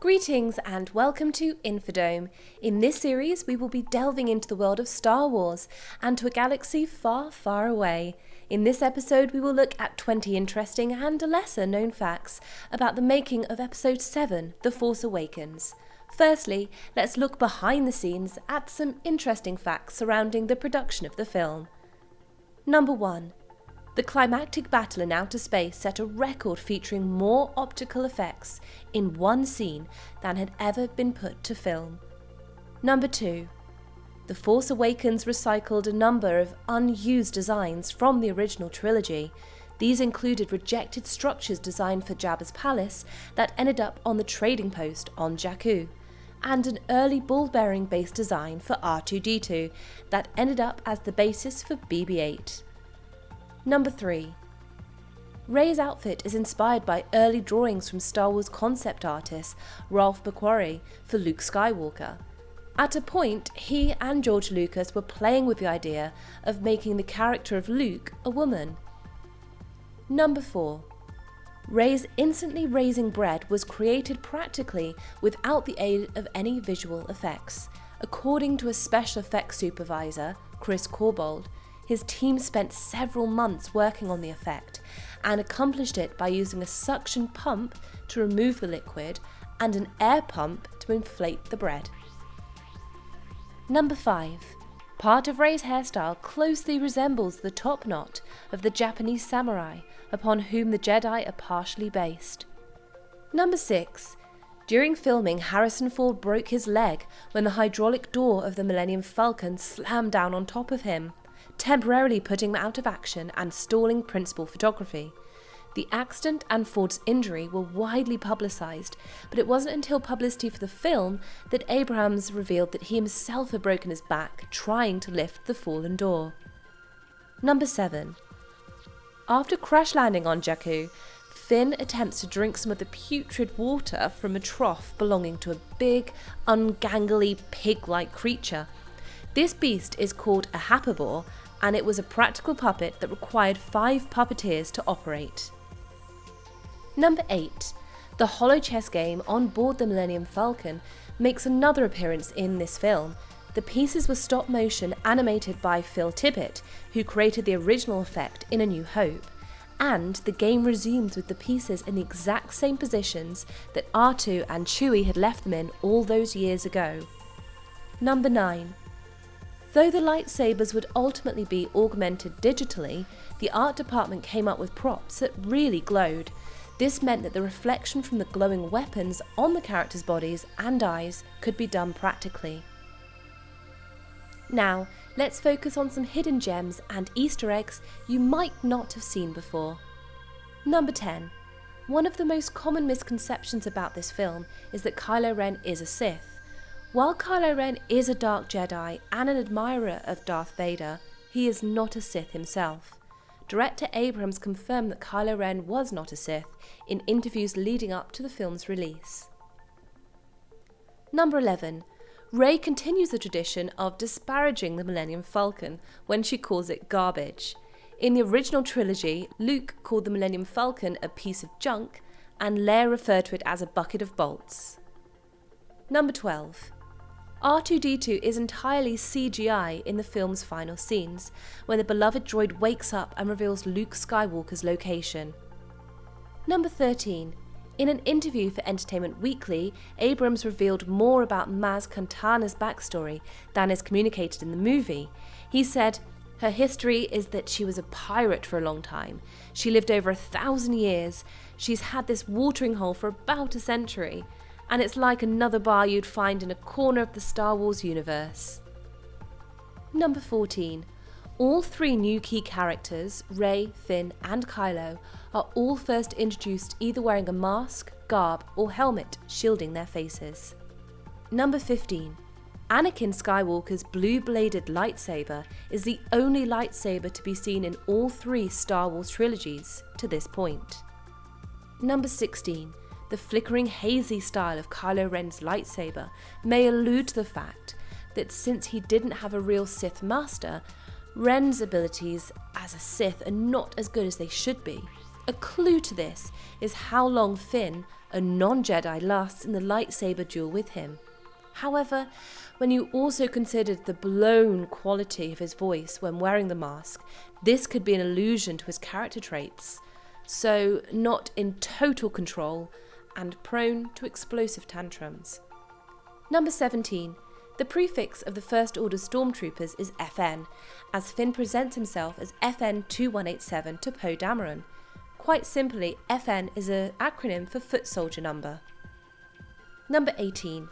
Greetings and welcome to Infodome. In this series, we will be delving into the world of Star Wars and to a galaxy far, far away. In this episode, we will look at 20 interesting and lesser known facts about the making of Episode 7, The Force Awakens. Firstly, let's look behind the scenes at some interesting facts surrounding the production of the film. Number 1. The climactic battle in outer space set a record featuring more optical effects in one scene than had ever been put to film. Number 2. The Force Awakens recycled a number of unused designs from the original trilogy. These included rejected structures designed for Jabba's palace that ended up on the trading post on Jakku, and an early ball-bearing base design for R2-D2 that ended up as the basis for BB-8. Number 3. Rey's outfit is inspired by early drawings from Star Wars concept artist Ralph Bakary for Luke Skywalker. At a point, he and George Lucas were playing with the idea of making the character of Luke a woman. Number 4. Rey's instantly raising bread was created practically without the aid of any visual effects. According to a special effects supervisor, Chris Corbold, his team spent several months working on the effect and accomplished it by using a suction pump to remove the liquid and an air pump to inflate the bread. Number 5. Part of Rey's hairstyle closely resembles the top knot of the Japanese samurai upon whom the Jedi are partially based. Number 6. During filming, Harrison Ford broke his leg when the hydraulic door of the Millennium Falcon slammed down on top of him, temporarily putting him out of action and stalling principal photography. The accident and Ford's injury were widely publicised, but it wasn't until publicity for the film that Abrams revealed that he himself had broken his back trying to lift the fallen door. Number 7. After crash landing on Jakku, Finn attempts to drink some of the putrid water from a trough belonging to a big, ungangly, pig-like creature. This beast is called a hapabore, and it was a practical puppet that required 5 puppeteers to operate. Number 8. The holochess game on board the Millennium Falcon makes another appearance in this film. The pieces were stop motion animated by Phil Tippett, who created the original effect in A New Hope, and the game resumes with the pieces in the exact same positions that R2 and Chewie had left them in all those years ago. Number 9. Though the lightsabers would ultimately be augmented digitally, the art department came up with props that really glowed. This meant that the reflection from the glowing weapons on the characters' bodies and eyes could be done practically. Now, let's focus on some hidden gems and Easter eggs you might not have seen before. Number 10. One of the most common misconceptions about this film is that Kylo Ren is a Sith. While Kylo Ren is a Dark Jedi and an admirer of Darth Vader, he is not a Sith himself. Director Abrams confirmed that Kylo Ren was not a Sith in interviews leading up to the film's release. Number 11. Rey continues the tradition of disparaging the Millennium Falcon when she calls it garbage. In the original trilogy, Luke called the Millennium Falcon a piece of junk, and Leia referred to it as a bucket of bolts. Number 12. R2-D2 is entirely CGI in the film's final scenes, when the beloved droid wakes up and reveals Luke Skywalker's location. Number 13. In an interview for Entertainment Weekly, Abrams revealed more about Maz Kanata's backstory than is communicated in the movie. He said, "Her history is that she was a pirate for a long time. She lived over 1,000 years. She's had this watering hole for about a century. And it's like another bar you'd find in a corner of the Star Wars universe." Number 14. All 3 new key characters, Rey, Finn and Kylo, are all first introduced either wearing a mask, garb or helmet shielding their faces. Number 15. Anakin Skywalker's blue-bladed lightsaber is the only lightsaber to be seen in all 3 Star Wars trilogies to this point. Number 16. The flickering, hazy style of Kylo Ren's lightsaber may allude to the fact that since he didn't have a real Sith master, Ren's abilities as a Sith are not as good as they should be. A clue to this is how long Finn, a non-Jedi, lasts in the lightsaber duel with him. However, when you also considered the blown quality of his voice when wearing the mask, this could be an allusion to his character traits, so not in total control and prone to explosive tantrums. Number 17. The prefix of the First Order Stormtroopers is FN, as Finn presents himself as FN 2187 to Poe Dameron. Quite simply, FN is an acronym for Foot Soldier Number. Number 18.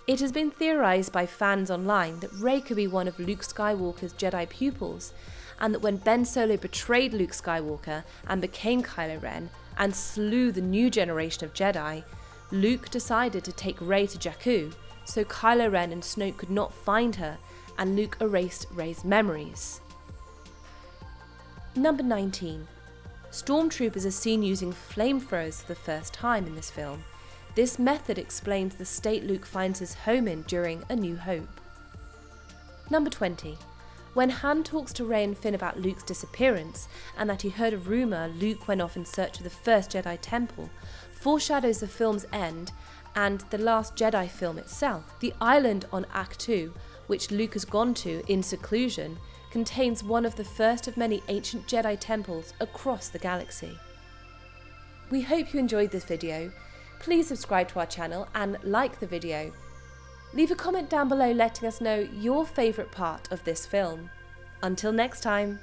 It has been theorised by fans online that Rey could be one of Luke Skywalker's Jedi pupils, and that when Ben Solo betrayed Luke Skywalker and became Kylo Ren and slew the new generation of Jedi, Luke decided to take Rey to Jakku, so Kylo Ren and Snoke could not find her, and Luke erased Rey's memories. Number 19. Stormtroopers are seen using flamethrowers for the first time in this film. This method explains the state Luke finds his home in during A New Hope. Number 20. When Han talks to Rey and Finn about Luke's disappearance, and that he heard a rumour Luke went off in search of the first Jedi Temple, foreshadows the film's end and the Last Jedi film itself. The island on Act 2, which Luke has gone to in seclusion, contains one of the first of many ancient Jedi temples across the galaxy. We hope you enjoyed this video. Please subscribe to our channel and like the video. Leave a comment down below letting us know your favourite part of this film. Until next time.